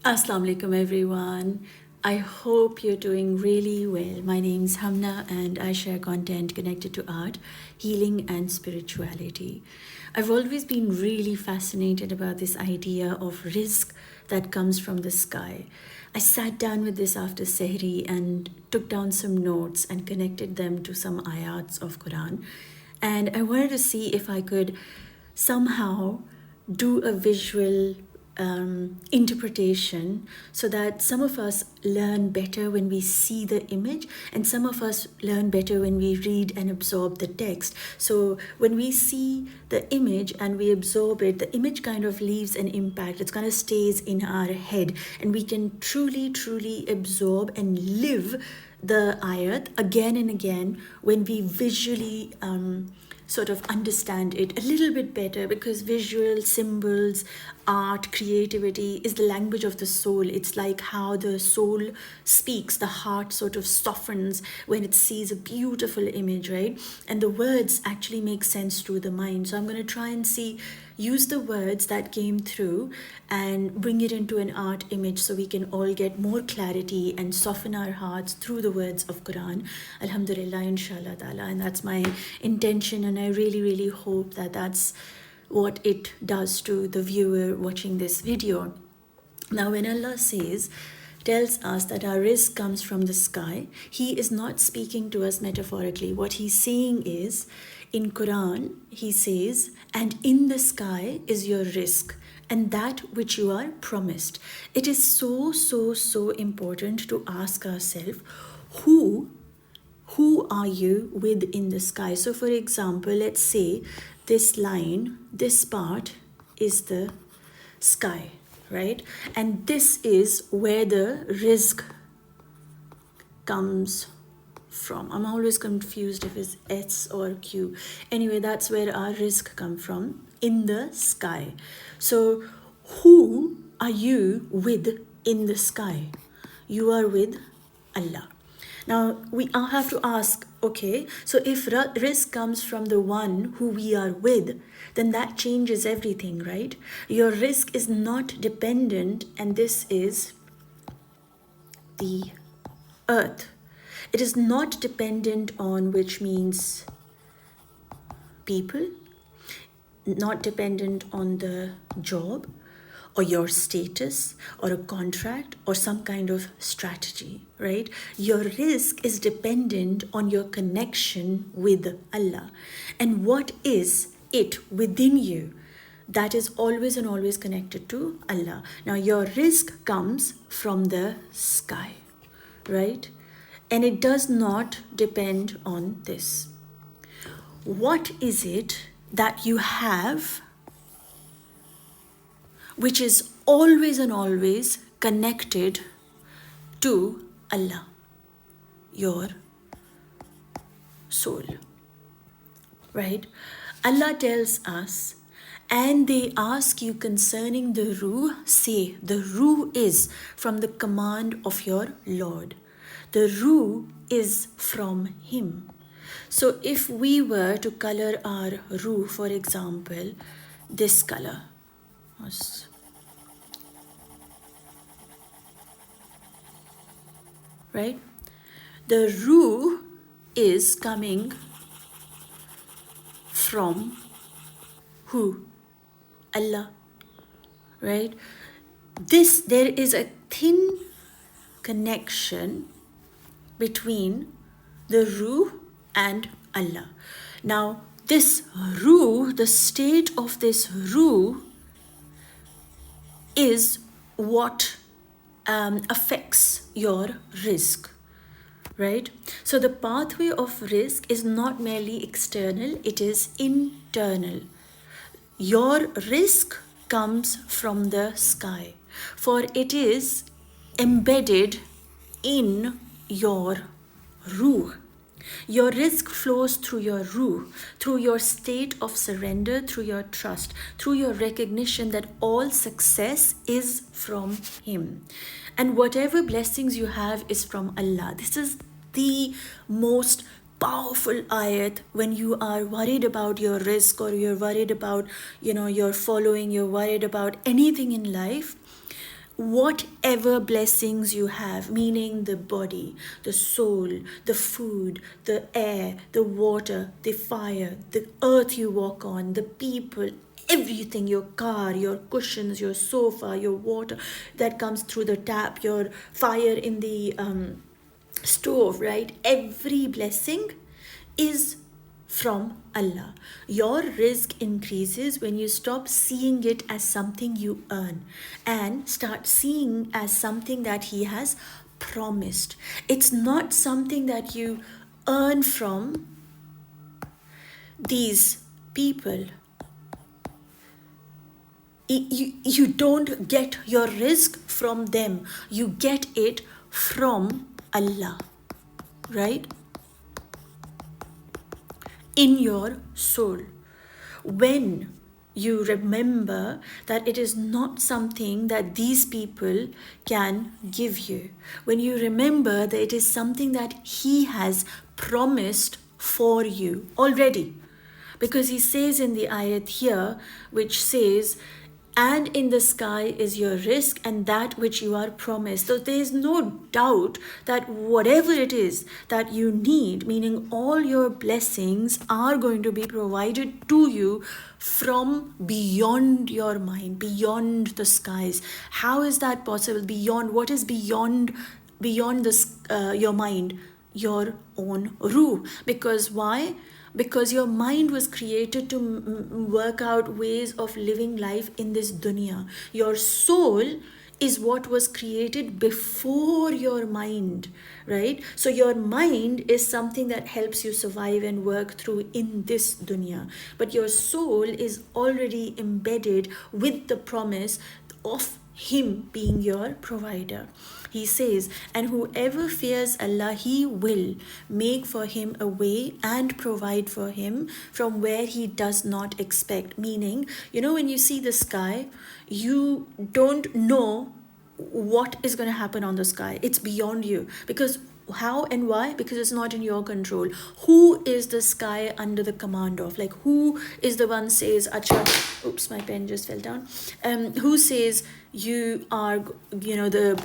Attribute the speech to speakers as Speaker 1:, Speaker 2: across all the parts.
Speaker 1: Assalamu alaikum everyone. I hope you're doing really well. My name's HUMNA and I share content connected to art, healing and spirituality. I've always been really fascinated about this idea of rizq that comes from the sky. I sat down with this after Sehri and took down some notes and connected them to some ayats of Qur'an. And I wanted to see if I could somehow do a visual interpretation so that some of us learn better when we see the image and some of us learn better when we read and absorb the text. So when we see the image and we absorb it, the image kind of leaves an impact. It's kind of stays in our head and we can truly absorb and live the ayat again and again when we visually sort of understand it a little bit better, because visual symbols, art, creativity is the language of the soul. It's like how the soul speaks. The heart sort of softens when it sees a beautiful image, right? And the words actually make sense to the mind. So I'm going to try and use the words that came through and bring it into an art image so we can all get more clarity and soften our hearts through the words of Quran. Alhamdulillah, inshallah ta'ala. And that's my intention, and I really hope that that's what it does to the viewer watching this video. Now, when Allah tells us that our rizq comes from the sky, He is not speaking to us metaphorically. What He's saying is, in Quran, He says, and in the sky is your rizq, and that which you are promised. It is so important to ask ourselves, who are you with in the sky? So for example, let's say this line, this part is the sky, right? And this is where the rizq comes from. I'm always confused if it's S or Q. Anyway, that's where our rizq comes from, in the sky. So who are you with in the sky? You are with Allah. Now, we have to ask, okay, so if rizq comes from the one who we are with, then that changes everything, right? Your rizq is not dependent, and this is the earth. It is not dependent on, which means people, not dependent on the job or your status or a contract or some kind of strategy, right? Your rizq is dependent on your connection with Allah. And what is it within you that is always and always connected to Allah? Now, your rizq comes from the sky, right? And it does not depend on this. What is it that you have which is always and always connected to Allah? Your soul, right? Allah tells us, and they ask you concerning the ruh, say, the ruh is from the command of your Lord. The ruh is from Him. So if we were to color our ruh, for example, this color, right? The ruh is coming from who? Allah, right? There is a thin connection between the ruh and Allah. Now, this ruh, the state of this ruh, is what affects your rizq, right? So the pathway of rizq is not merely external, it is internal. Your rizq comes from the sky, for it is embedded in your ruh. Your rizq flows through your ruh, through your state of surrender, through your trust, through your recognition that all success is from Him. And whatever blessings you have is from Allah. This is the most powerful ayat when you are worried about your rizq, or you're worried about, your following, you're worried about anything in life. whatever blessings you have, meaning the body, the soul, the food, the air, the water, the fire, the earth you walk on, the people, everything, your car, your cushions, your sofa, your water that comes through the tap, your fire in the stove, right? Every blessing is from Allah. Your rizq increases when you stop seeing it as something you earn and start seeing as something that He has promised. It's not something that you earn from these people. You don't get your rizq from them, you get it from Allah, right? In your soul. When you remember that it is not something that these people can give you, when you remember that it is something that He has promised for you already, because He says in the ayat here, which says, and in the sky is your rizq and that which you are promised. So there is no doubt that whatever it is that you need, meaning all your blessings are going to be provided to you from beyond your mind, beyond the skies. How is that possible? Beyond, what is beyond your mind? Your own ruh. Because why? Because your mind was created to work out ways of living life in this dunya. Your soul is what was created before your mind, right? So your mind is something that helps you survive and work through in this dunya. But your soul is already embedded with the promise of Him being your provider. He says, and whoever fears Allah, He will make for him a way and provide for him from where he does not expect. Meaning, when you see the sky, you don't know what is going to happen on the sky. It's beyond you. Because how and why? Because it's not in your control. Who is the sky under the command of? Like, who is the one says, Acha, oops, my pen just fell down. Who says the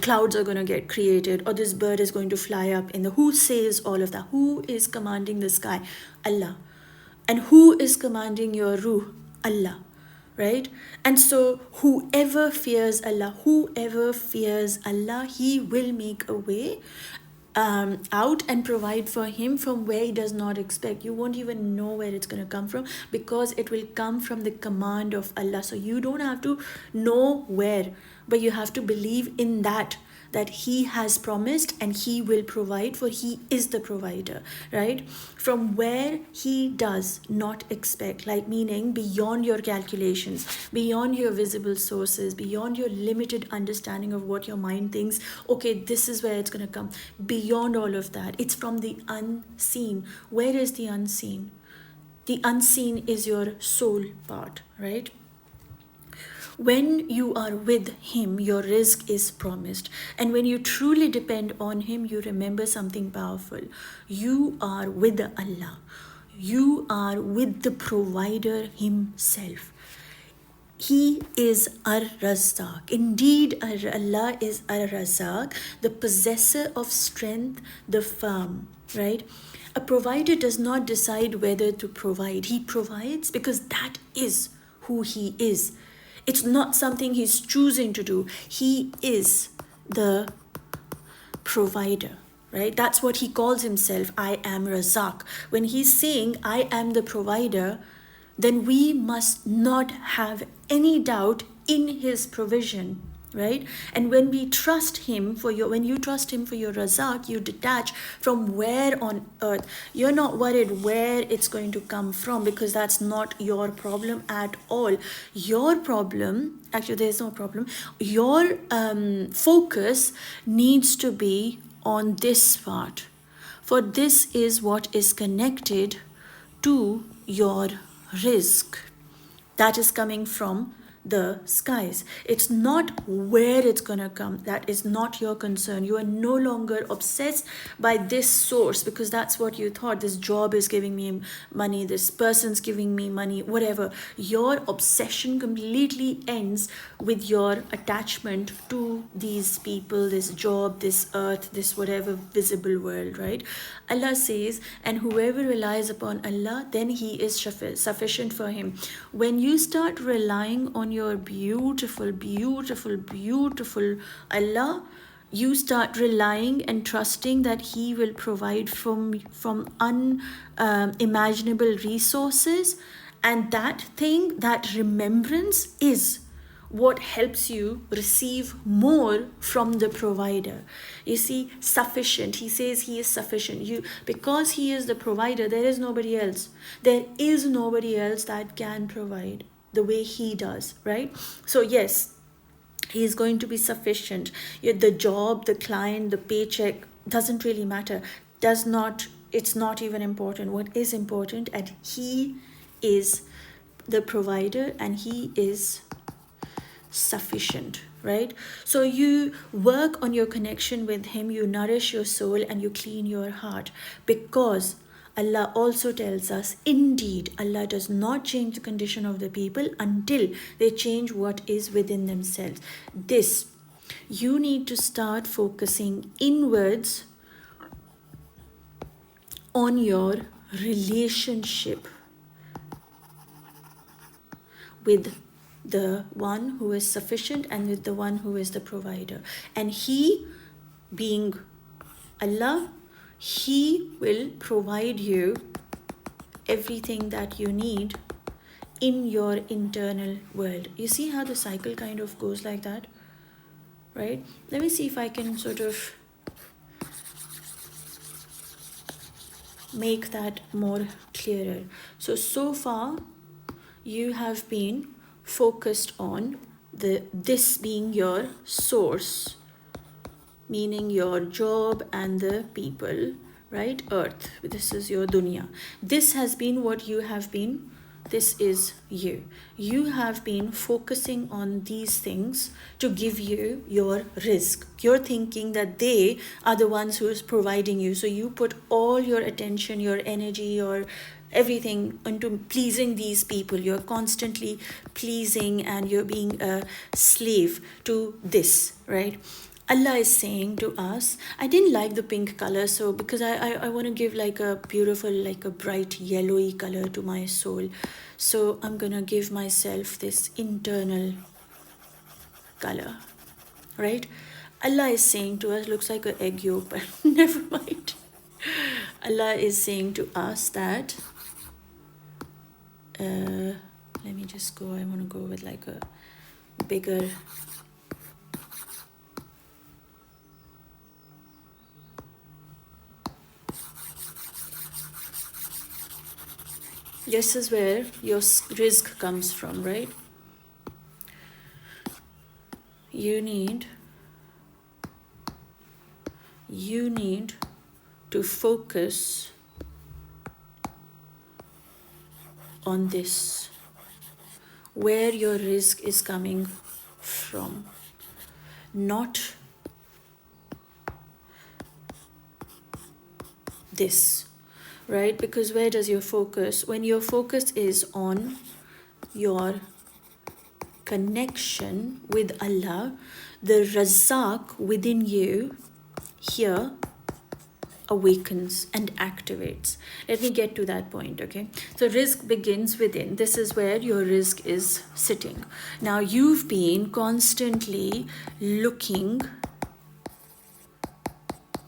Speaker 1: clouds are going to get created, or this bird is going to fly up in the, who says all of that? Who is commanding the sky? Allah. And who is commanding your ruh? Allah. Right? And so whoever fears Allah, He will make a way out and provide for him from where he does not expect. You won't even know where it's going to come from, because it will come from the command of Allah. So you don't have to know where, but you have to believe in that He has promised and He will provide, for He is the provider, right? From where He does not expect, like meaning beyond your calculations, beyond your visible sources, beyond your limited understanding of what your mind thinks, okay, this is where it's going to come. Beyond all of that, it's from the unseen. Where is the unseen? The unseen is your soul part, right? When you are with Him, your rizq is promised. And when you truly depend on Him, you remember something powerful. You are with Allah. You are with the provider Himself. He is Ar-Razzaq. Indeed, Allah is Ar-Razzaq, the possessor of strength, the firm, right? A provider does not decide whether to provide. He provides because that is who He is. It's not something He's choosing to do. He is the provider, right? That's what He calls Himself. I am Razzaq. When He's saying, I am the provider, then we must not have any doubt in His provision, right? And when we trust Him when you trust Him for your Razzaq, you detach from where on earth. You're not worried where it's going to come from, because that's not your problem at all. Your problem, actually there's no problem, your focus needs to be on this part. For this is what is connected to your rizq. That is coming from the skies. It's not where it's gonna come. That is not your concern. You are no longer obsessed by this source, because that's what you thought. This job is giving me money, this person's giving me money, whatever. Your obsession completely ends with your attachment to these people, this job, this earth, this whatever visible world, right? Allah says, and whoever relies upon Allah, then He is sufficient for him. When you start relying on your beautiful, beautiful, beautiful Allah, you start relying and trusting that He will provide from unimaginable resources. And that thing, that remembrance, is what helps you receive more from the provider. You see, sufficient. He says He is sufficient. Because He is the provider, there is nobody else. There is nobody else that can provide the way He does, right? So yes, He is going to be sufficient. The job, the client, the paycheck doesn't really matter. It's not even important. What is important, and He is the provider and He is sufficient, right? So you work on your connection with Him, you nourish your soul, and you clean your heart, because Allah also tells us, indeed, Allah does not change the condition of the people until they change what is within themselves. This, you need to start focusing inwards on your relationship with the one who is sufficient and with the one who is the provider. And He, being Allah, He will provide you everything that you need in your internal world. You see how the cycle kind of goes like that, right? Let me see if I can sort of make that more clearer. So far you have been focused on this being your source, meaning your job and the people, right? Earth, this is your dunya. This has been what you have been. This is you. You have been focusing on these things to give you your rizq. You're thinking that they are the ones who is providing you. So you put all your attention, your energy, your everything into pleasing these people. You're constantly pleasing and you're being a slave to this, right? Allah is saying to us, I didn't like the pink color, so because I want to give like a beautiful, like a bright yellowy color to my soul. So I'm going to give myself this internal color, right? Allah is saying to us, looks like an egg yolk, but never mind. Allah is saying to us that, let me just go, I want to go with like a bigger, this is where your rizq comes from, right? You need to focus on this, where your rizq is coming from, not this, right? Because where does your focus, when your focus is on your connection with Allah, the razak within you here awakens and activates. Let me get to that point, okay? So rizq begins within. This is where your rizq is sitting. Now you've been constantly looking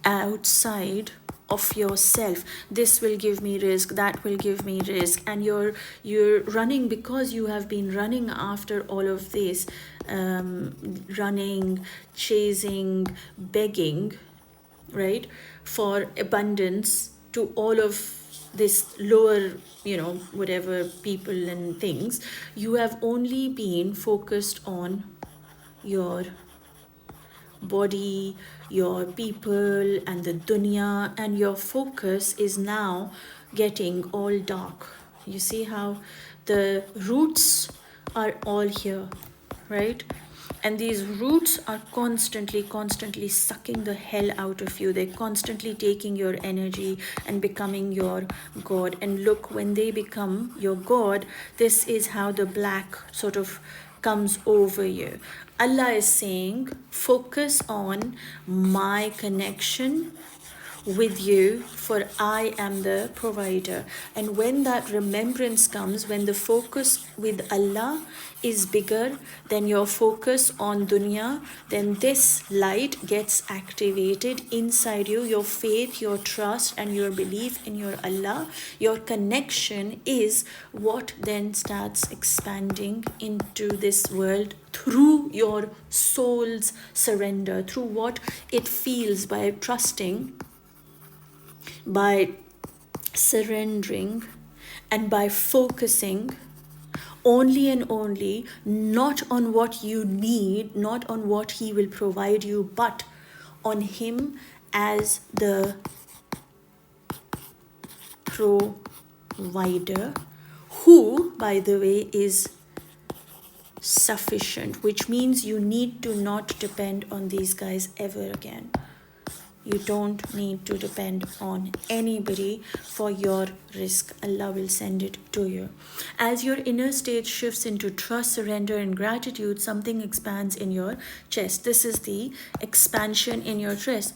Speaker 1: outside of yourself. This will give me rizq, that will give me rizq, and you're running because you have been running after all of this, running, chasing, begging, right, for abundance to all of this lower, whatever people and things. You have only been focused on your body, your people, and the dunya, and your focus is now getting all dark. You see how the roots are all here, right? And these roots are constantly sucking the hell out of you. They're constantly taking your energy and becoming your God. And look, when they become your God, this is how the black sort of comes over you. Allah is saying, focus on my connection with you, for I am the provider. And when that remembrance comes, when the focus with Allah is bigger than your focus on dunya, then this light gets activated inside you. Your faith, your trust, and your belief in your Allah, your connection is what then starts expanding into this world through your soul's surrender, through what it feels by trusting, by surrendering, and by focusing only and only not on what you need, not on what he will provide you, but on him as the provider, who, by the way, is sufficient, which means you need to not depend on these guys ever again. You don't need to depend on anybody for your rizq. Allah will send it to you. As your inner state shifts into trust, surrender, and gratitude, something expands in your chest. This is the expansion in your chest.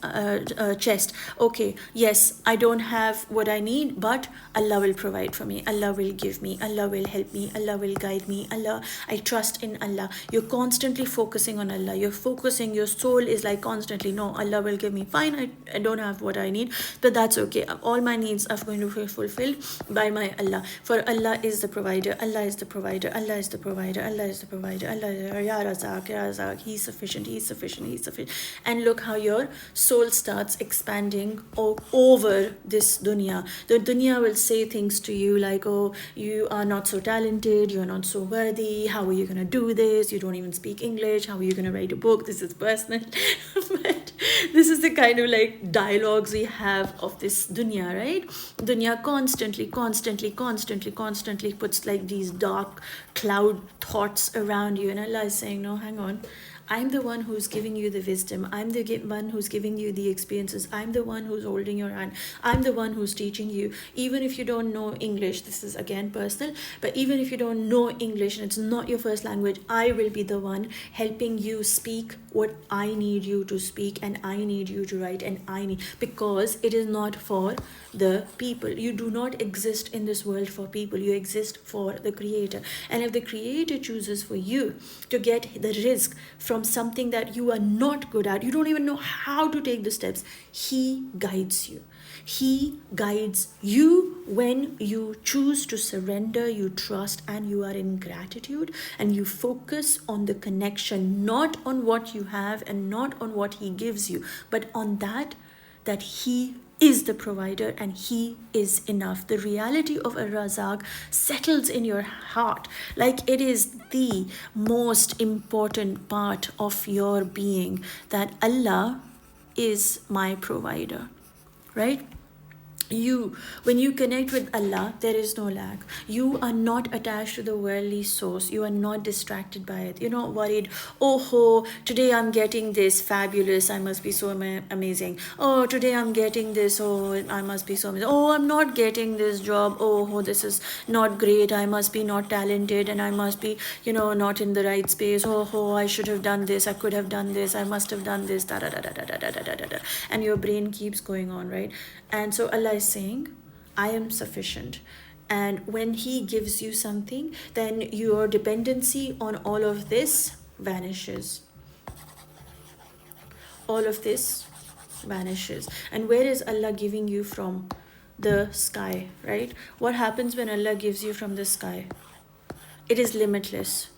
Speaker 1: Okay, yes, I don't have what I need, but Allah will provide for me. Allah will give me. Allah will help me. Allah will guide me. Allah, I trust in Allah. You're constantly focusing on Allah. You're focusing, your soul is like constantly, no, Allah will give me. Fine, I don't have what I need, but that's okay. All my needs are going to be fulfilled by my Allah. For Allah is the provider. Allah is the provider. Allah is the provider. Allah is the provider. Allah is Ya Razak, Ya Razak. He's sufficient. He's sufficient. He's sufficient. And look how your soul starts expanding over this dunya. The dunya will say things to you like, oh, you are not so talented. You're not so worthy. How are you going to do this? You don't even speak English. How are you going to write a book? This is personal. But this is the kind of like dialogues we have of this dunya, right? Dunya constantly puts like these dark cloud thoughts around you, and Allah is saying, no, hang on, I'm the one who's giving you the wisdom. I'm the one who's giving you the experiences. I'm the one who's holding your hand. I'm the one who's teaching you. Even if you don't know English, this is again personal, but even if you don't know English and it's not your first language, I will be the one helping you speak what I need you to speak, and I need you to write, and because it is not for the people. You do not exist in this world for people. You exist for the Creator. And if the Creator chooses for you to get the rizq from something that you are not good at, you don't even know how to take the steps, he guides you. He guides you when you choose to surrender, you trust, and you are in gratitude, and you focus on the connection, not on what you have and not on what he gives you, but on that he is the provider and he is enough. The reality of Ar-Razak settles in your heart like it is the most important part of your being, that Allah is my provider, right? When you connect with Allah, there is no lack. You are not attached to the worldly source. You are not distracted by it. You're not worried, oh, today I'm getting this, fabulous, I must be so amazing. Oh, today I'm getting this, oh, I must be so amazing. Oh, I'm not getting this job. Oh, this is not great. I must be not talented, and I must be, not in the right space. Oh, I should have done this. I could have done this. I must have done this. Da da da da da da da da da. And your brain keeps going on, right? And so Allah is saying, I am sufficient. And when he gives you something, then your dependency on all of this vanishes. All of this vanishes. And where is Allah giving you from? The sky, right? What happens when Allah gives you from the sky? It is limitless.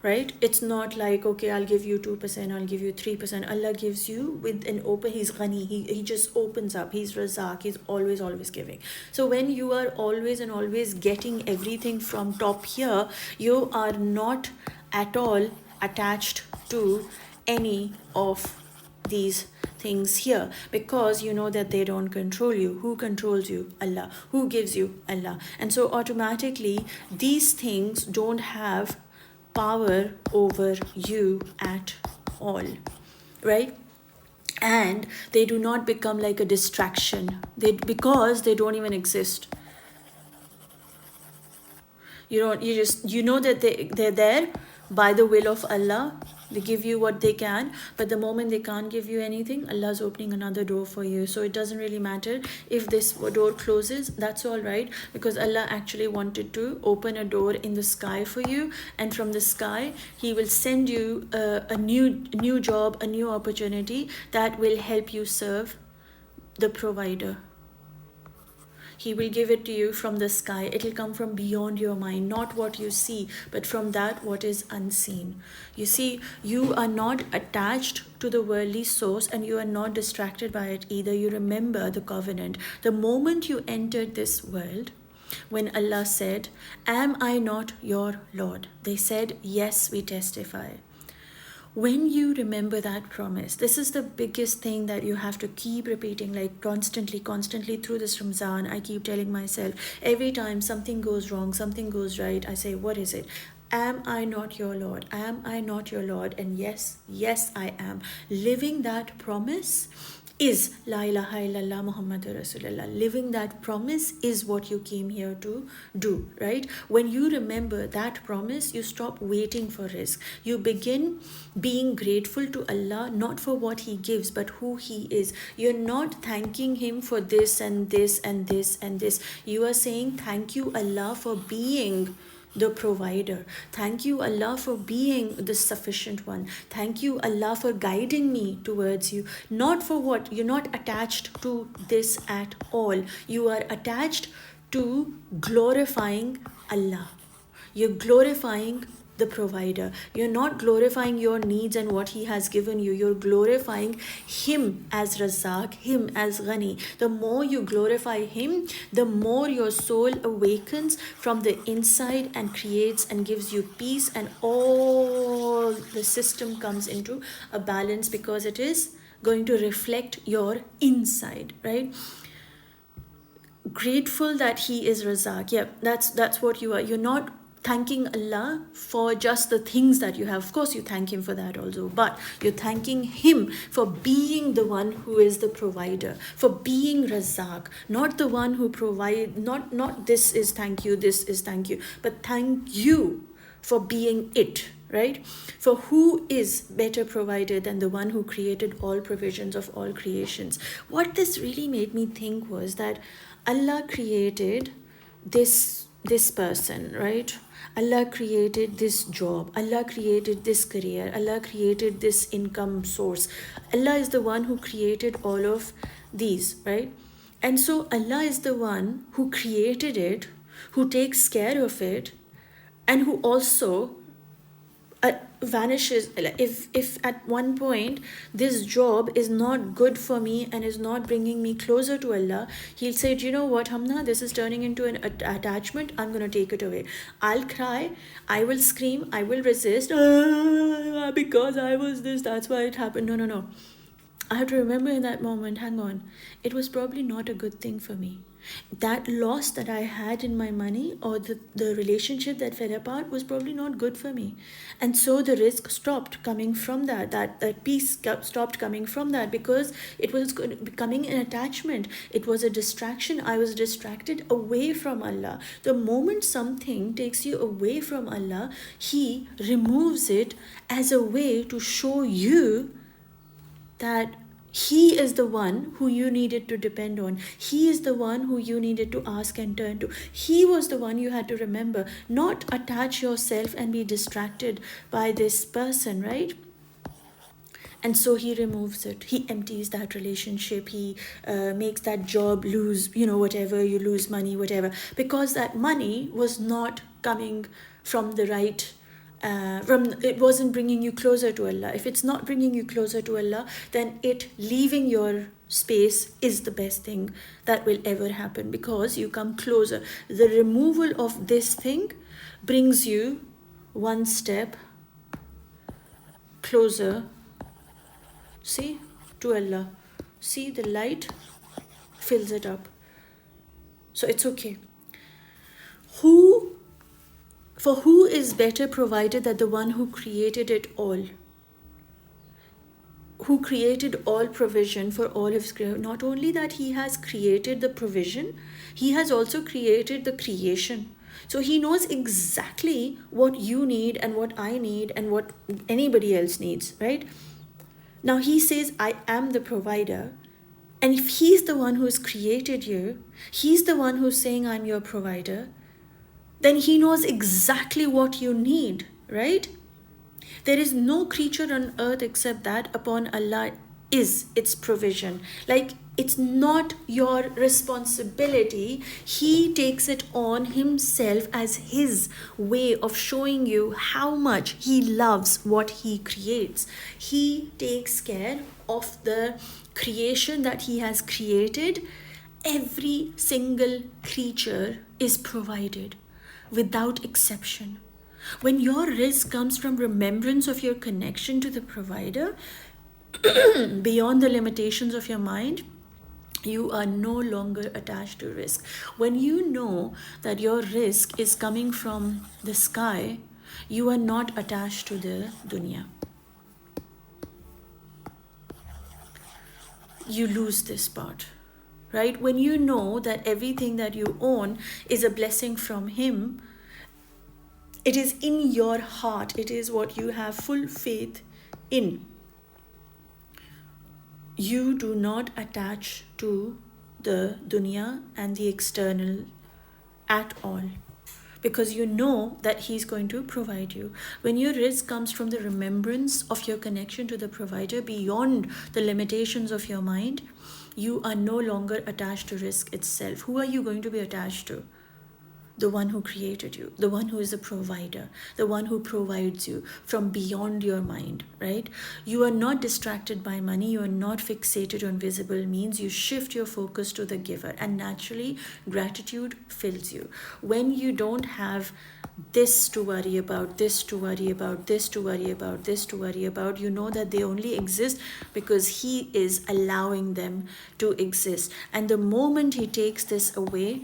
Speaker 1: Right? It's not like, okay, I'll give you 2%, I'll give you 3%. Allah gives you with an open, he's ghani, he just opens up, he's razak, he's always giving. So when you are always and always getting everything from top here, you are not at all attached to any of these things here, because you know that they don't control you. Who controls you? Allah. Who gives you? Allah. And so automatically these things don't have power over you at all, right? And they do not become like a distraction, because they don't even exist. You know that they're there by the will of Allah. They give you what they can, but the moment they can't give you anything, Allah's opening another door for you. So it doesn't really matter if this door closes, that's all right, because Allah actually wanted to open a door in the sky for you, and from the sky He will send you a new job, a new opportunity that will help you serve the provider. He will give it to you from the sky. It will come from beyond your mind, not what you see, but from that what is unseen. You see, you are not attached to the worldly source, and you are not distracted by it either. You remember the covenant. The moment you entered this world, when Allah said, "Am I not your Lord?" They said, "Yes, we testify." When you remember that promise, this is the biggest thing that you have to keep repeating, like constantly through this Ramzan. I keep telling myself, every time something goes wrong, something goes right, I say, what is it? Am I not your Lord? Am I not your Lord? And yes, I am. Living that promise is La ilaha illallah Muhammadur Rasulullah. Living that promise is what you came here to do, right? When you remember that promise, you stop waiting for rizq. You begin being grateful to Allah, not for what He gives, but who He is. You're not thanking Him for this and this and this and this. You are saying, thank you, Allah, for being the provider. Thank you, Allah, for being the sufficient one. Thank you, Allah, for guiding me towards you. Not for what? You're not attached to this at all. You are attached to glorifying Allah. You're glorifying the provider. You're not glorifying your needs and what He has given you. You're glorifying Him as Razak, Him as Ghani. The more you glorify Him, the more your soul awakens from the inside and creates and gives you peace, and all the system comes into a balance, because it is going to reflect your inside, right? Grateful that He is Razak. Yeah, that's what you are. You're not thanking Allah for just the things that you have. Of course, you thank Him for that also, but you're thanking Him for being the one who is the provider, for being Razak, not the one who provide. Not this is thank you, this is thank you, but thank you for being it, right? For who is better provider than the one who created all provisions of all creations? What this really made me think was that Allah created this person, right? Allah created this job. Allah created this career. Allah created this income source. Allah is the one who created all of these, right? And so Allah is the one who created it, who takes care of it, and who also vanishes. If at one point this job is not good for me and is not bringing me closer to Allah, He'll say, do you know what, Hamna, this is turning into an attachment. I'm going to take it away. I'll cry, I will scream, I will resist, because I was this, that's why it happened. No, I have to remember in that moment, hang on, it was probably not a good thing for me. That loss that I had in my money, or the relationship that fell apart, was probably not good for me. And so the rizq stopped coming from that peace stopped coming from that, because it was becoming an attachment. It was a distraction. I was distracted away from Allah. The moment something takes you away from Allah, He removes it as a way to show you that He is the one who you needed to depend on. He is the one who you needed to ask and turn to. He was the one you had to remember, not attach yourself and be distracted by this person, right? And so He removes it. He empties that relationship. He makes that job lose, whatever, you lose money, whatever, because that money was not coming from the right it wasn't bringing you closer to Allah. If it's not bringing you closer to Allah, then it leaving your space is the best thing that will ever happen, because you come closer. The removal of this thing brings you one step closer, see, to Allah. See, the light fills it up. So it's okay. Who For who is better provider than the one who created it all? Who created all provision for all of his creation. Not only that he has created the provision, he has also created the creation. So he knows exactly what you need and what I need and what anybody else needs, right? Now he says, I am the provider. And if he's the one who's created you, he's the one who's saying, I'm your provider, then he knows exactly what you need, right? There is no creature on earth except that upon Allah is its provision. Like, it's not your responsibility. He takes it on himself as his way of showing you how much he loves what he creates. He takes care of the creation that he has created. Every single creature is provided without exception. When your rizq comes from remembrance of your connection to the provider, beyond the limitations of your mind, you are no longer attached to rizq. When you know that your rizq is coming from the sky, you are not attached to the dunya. You lose this part, right? When you know that everything that you own is a blessing from him, it is in your heart. It is what you have full faith in. You do not attach to the dunya and the external at all, because you know that he's going to provide you. When your rizq comes from the remembrance of your connection to the provider beyond the limitations of your mind, you are no longer attached to rizq itself. Who are you going to be attached to? The one who created you, the one who is a provider, the one who provides you from beyond your mind, right? You are not distracted by money. You are not fixated on visible means. You shift your focus to the giver, and naturally gratitude fills you. When you don't have this to worry about, this to worry about, this to worry about, this to worry about, you know that they only exist because he is allowing them to exist. And the moment he takes this away,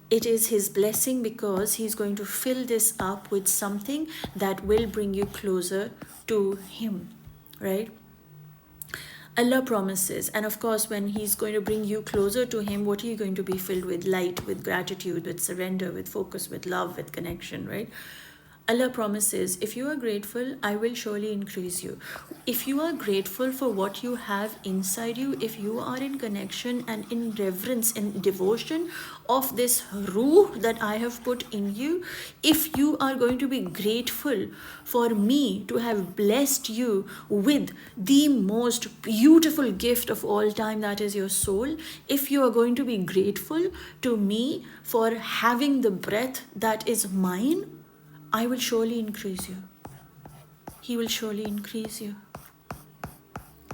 Speaker 1: it is his blessing, because he's going to fill this up with something that will bring you closer to him, right? Allah promises, and of course when he's going to bring you closer to him, what are you going to be filled with? Light, with gratitude, with surrender, with focus, with love, with connection, right? Allah promises, if you are grateful, I will surely increase you. If you are grateful for what you have inside you, if you are in connection and in reverence and devotion of this ruh that I have put in you, if you are going to be grateful for me to have blessed you with the most beautiful gift of all time, that is your soul, if you are going to be grateful to me for having the breath that is mine, I will surely increase you. He will surely increase you.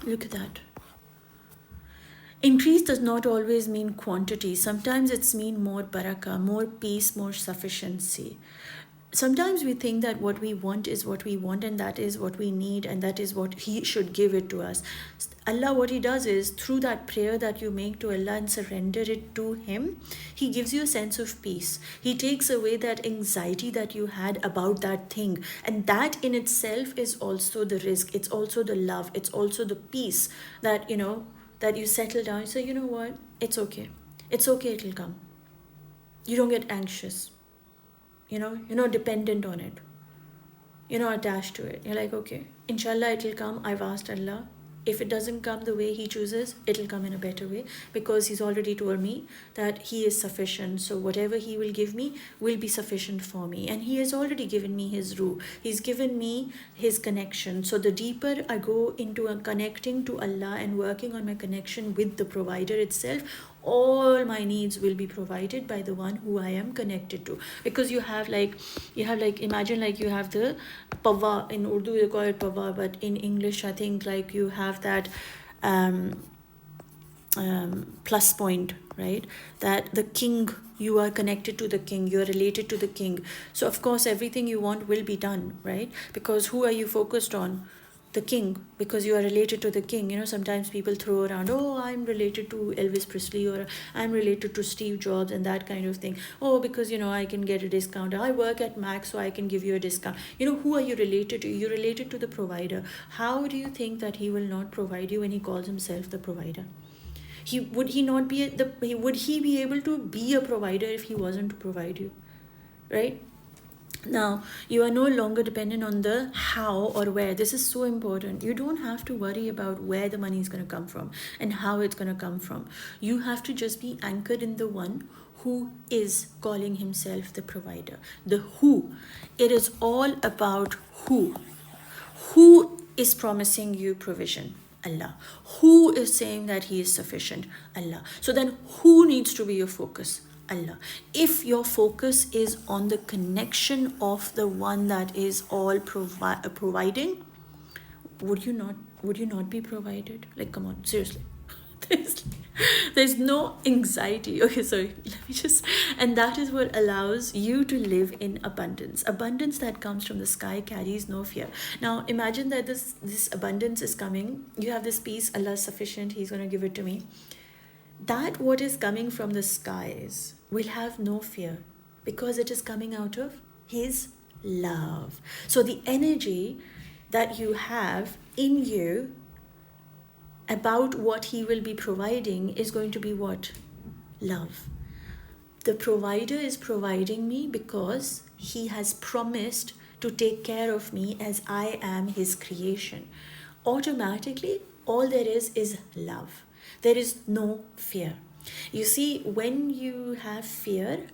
Speaker 1: Look at that. Increase does not always mean quantity. Sometimes it's mean more barakah, more peace, more sufficiency. Sometimes we think that what we want is what we want, and that is what we need, and that is what he should give it to us. Allah, what he does is, through that prayer that you make to Allah and surrender it to him, he gives you a sense of peace. He takes away that anxiety that you had about that thing, and that in itself is also the rizq. It's also the love. It's also the peace that, that you settle down. You say, you know what, it's okay. It's okay, it'll come. You don't get anxious. You're not dependent on it. You're not attached to it. You're like, okay, inshallah it'll come. I've asked Allah. If it doesn't come the way he chooses, it'll come in a better way, because he's already told me that he is sufficient. So whatever he will give me will be sufficient for me. And he has already given me his ruh. He's given me his connection. So the deeper I go into connecting to Allah and working on my connection with the provider itself, all my needs will be provided by the one who I am connected to. Because you have like imagine like you have the pawa. In Urdu you call it pawa, but in English I think like you have that plus point, right? That the king, you are connected to the king, you are related to the king. So of course everything you want will be done, right? Because who are you focused on? the king, because you are related to the king. Sometimes people throw around, oh, I'm related to Elvis Presley, or I'm related to Steve Jobs, and that kind of thing. Oh, because I can get a discount. I work at Mac, so I can give you a discount. Who are you related to? You're related to the provider. How do you think that he will not provide you when he calls himself the provider? Would he not be would he be able to be a provider if he wasn't to provide you, right? Now, you are no longer dependent on the how or where. This is so important. You don't have to worry about where the money is going to come from and how it's going to come from. You have to just be anchored in the one who is calling himself the provider. The who. It is all about who. Who is promising you provision? Allah. Who is saying that he is sufficient? Allah. So then who needs to be your focus? Allah. If your focus is on the connection of the one that is all providing, would you not be provided? Like, come on, seriously. There's no anxiety. Okay, sorry, and that is what allows you to live in abundance. Abundance that comes from the sky carries no fear. Now imagine that this abundance is coming. You have this peace. Allah is sufficient, he's going to give it to me. That what is coming from the skies will have no fear, because it is coming out of his love. So the energy that you have in you about what he will be providing is going to be what? Love. The provider is providing me because he has promised to take care of me as I am his creation. Automatically, all there is love. There is no fear. You see, when you have fear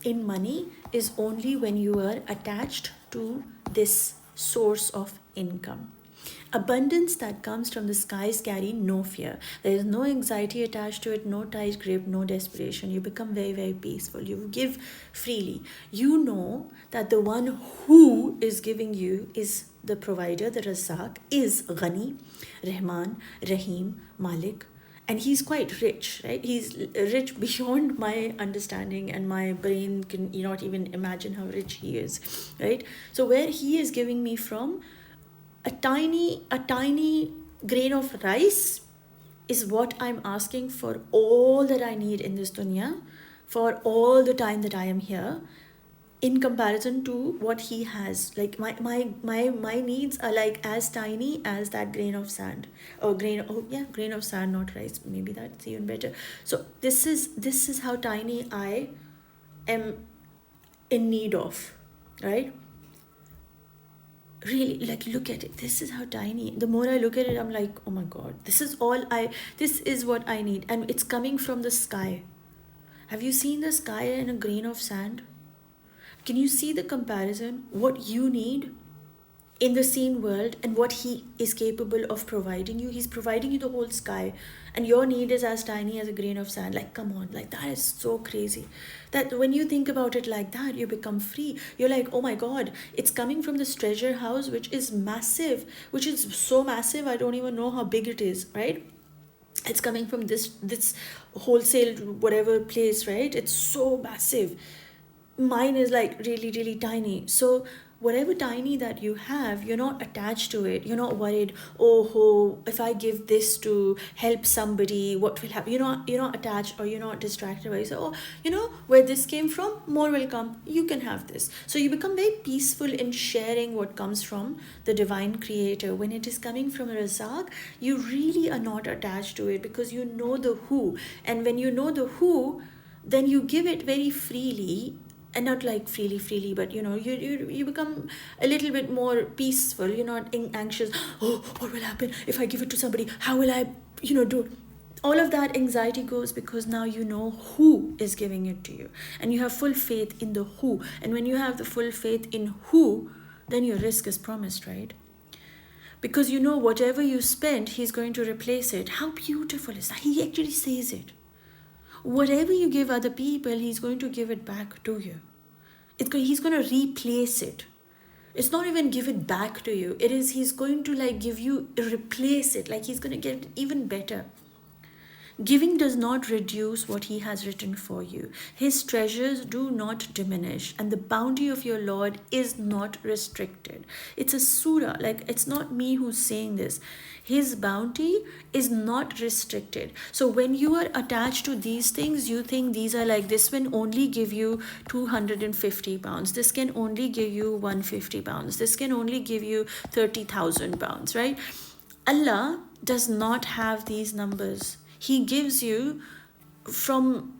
Speaker 1: in money is only when you are attached to this source of income. Abundance that comes from the skies carry no fear. There is no anxiety attached to it, no tight grip, no desperation. You become very, very peaceful. You give freely. You know that the one who is giving you is the provider, the Razzaq, is Ghani, Rahman, Rahim, Malik. And he's quite rich, right? He's rich beyond my understanding, and my brain can not even imagine how rich he is, right? So where he is giving me from, a tiny grain of rice is what I'm asking for all that I need in this dunya, for all the time that I am here, in comparison to what he has. Like my needs are like as tiny as that grain of sand, or grain of sand, not rice. Maybe that's even better. So this is how tiny I am in need of, right? Really, like, look at it. This is how tiny. The more I look at it, I'm like, oh my God, this is what I need. And it's coming from the sky. Have you seen the sky and a grain of sand? Can you see the comparison? What you need in the seen world and what he is capable of providing you. He's providing you the whole sky, and your need is as tiny as a grain of sand. Like, come on, like, that is so crazy. That when you think about it like that, you become free. You're like, oh my God, it's coming from this treasure house, which is massive, which is so massive, I don't even know how big it is, right? It's coming from this wholesale whatever place, right? It's so massive. Mine is like really, really tiny. So whatever tiny that you have, you're not attached to it. You're not worried, oh, if I give this to help somebody, what will happen? You're not attached, or you're not distracted by it. So, where this came from, more will come. You can have this. So you become very peaceful in sharing what comes from the divine creator. When it is coming from a Razzaq, you really are not attached to it, because you know the who. And when you know the who, then you give it very freely. And not like freely, but you become a little bit more peaceful. You're not anxious. Oh, what will happen if I give it to somebody? How will I, do? All of that anxiety goes, because now you know who is giving it to you, and you have full faith in the who. And when you have the full faith in who, then your rizq is promised, right? Because whatever you spend, he's going to replace it. How beautiful is that? He actually says it. Whatever you give other people, he's going to give it back to you. He's going to replace it. It's not even give it back to you. He's going to replace it. Like, he's going to get it even better. Giving does not reduce what He has written for you. His treasures do not diminish, and the bounty of your Lord is not restricted. It's a surah, like it's not me who's saying this. His bounty is not restricted. So when you are attached to these things, you think these are like, this will only give you 250 pounds. This can only give you 150 pounds. This can only give you 30,000 pounds, right? Allah does not have these numbers. He gives you from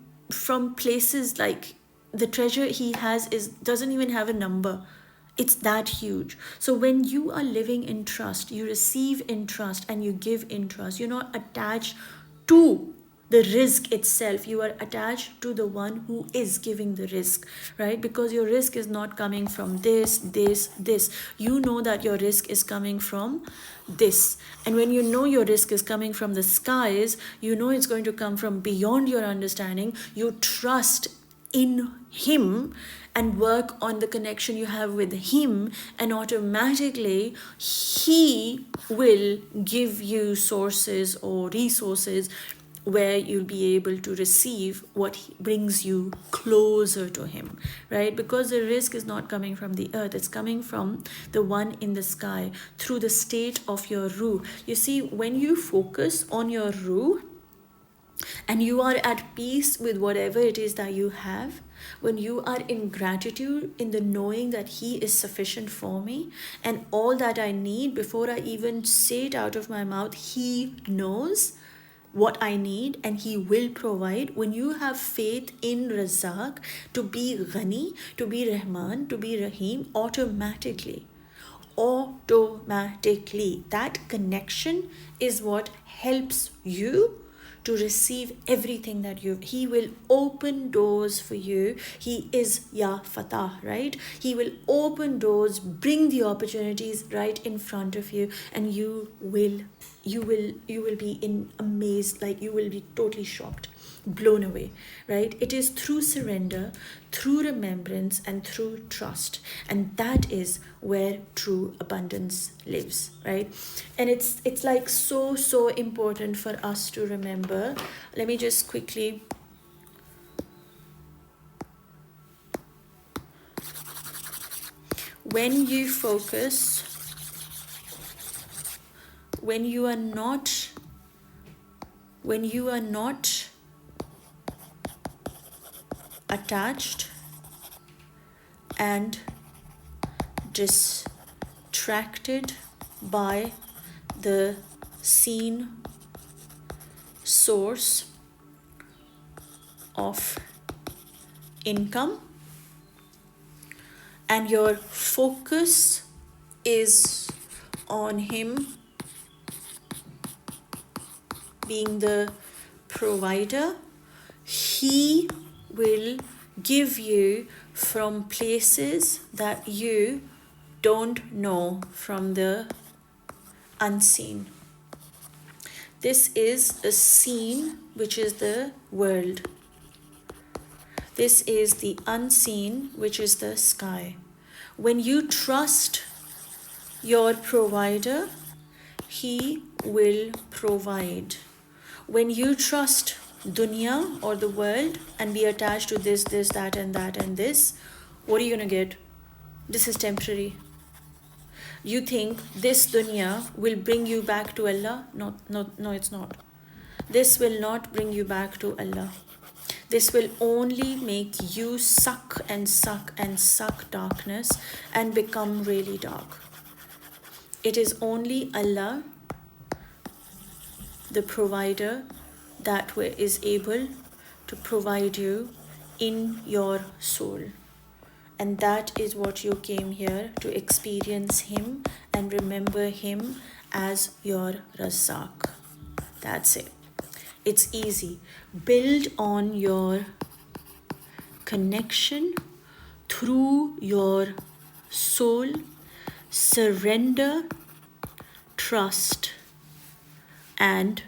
Speaker 1: places like the treasure He has is doesn't even have a number. It's that huge. So when you are living in trust, you receive in trust and you give in trust. You're not attached to the rizq itself. You are attached to the one who is giving the rizq, right? Because your rizq is not coming from this. You know that your rizq is coming from this. And when you know your rizq is coming from the skies, you know it's going to come from beyond your understanding. You trust in Him and work on the connection you have with Him, and automatically He will give you sources or resources where you'll be able to receive what brings you closer to Him, right? Because the rizq is not coming from the earth, it's coming from the one in the sky through the state of your ruh. You see, when you focus on your ruh, and you are at peace with whatever it is that you have, when you are in gratitude, in the knowing that He is sufficient for me and all that I need before I even say it out of my mouth, He knows what I need and He will provide. When you have faith in Razak to be Ghani, to be Rahman, to be Rahim, automatically, that connection is what helps you to receive everything that He will open doors for you. He is Ya Fatah, right? He will open doors, bring the opportunities right in front of you, and you will be in amazed, like you will be totally shocked, blown away, right? It is through surrender, through remembrance, and through trust, and that is where true abundance lives, right? And it's like so important for us to remember. Let me just quickly when you focus, when you are not attached and distracted by the seen source of income, and your focus is on Him being the provider, He will give you from places that you don't know, from the unseen. This is a seen, which is the world. This is the unseen, which is the sky. When you trust your provider, He will provide. When you trust dunya or the world and be attached to this, that, and this, what are you going to get? This is temporary. You think this dunya will bring you back to Allah? No, it's not. This will not bring you back to Allah. This will only make you suck darkness and become really dark. It is only Allah, the provider, that is able to provide you in your soul. And that is what you came here to experience Him and remember Him as your Razak. That's it. It's easy. Build on your connection through your soul. Surrender, trust, and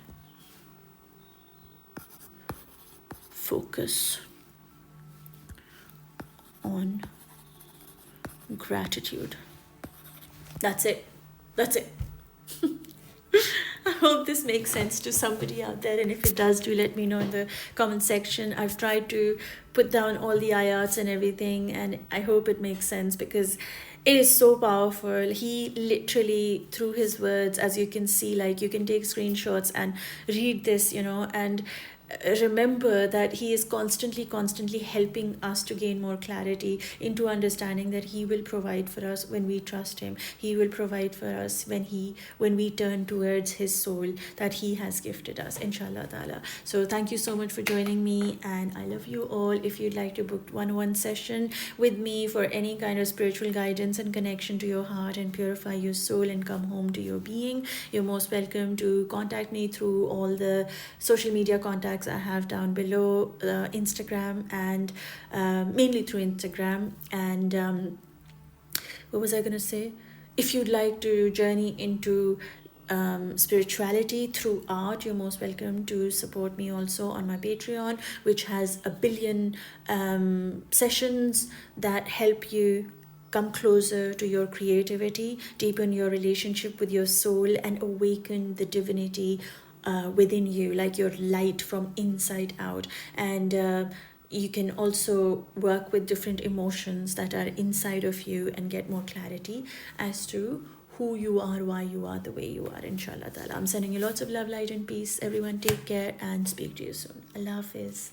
Speaker 1: focus on gratitude. That's it. I hope this makes sense to somebody out there, and if it does, do let me know in the comment section. I've tried to put down all the ayats and everything, and I hope it makes sense, because it is so powerful. He literally, through his words, as you can see, like, you can take screenshots and read this, and remember that he is constantly helping us to gain more clarity into understanding that he will provide for us when we trust him. He will provide for us when we turn towards his soul that he has gifted us, inshallah ta'ala. So thank you so much for joining me, and I love you all. If you'd like to book one-on-one session with me for any kind of spiritual guidance and connection to your heart and purify your soul and come home to your being, you're most welcome to contact me through all the social media contacts I have down below, Instagram, and mainly through Instagram. And what was I going to say? If you'd like to journey into spirituality through art, you're most welcome to support me also on my Patreon, which has 1 billion sessions that help you come closer to your creativity, deepen your relationship with your soul, and awaken the divinity within you, like your light from inside out. And you can also work with different emotions that are inside of you and get more clarity as to who you are, why you are the way you are, inshallah ta'ala. I'm sending you lots of love, light, and peace. Everyone take care, and speak to you soon. Allah Hafiz.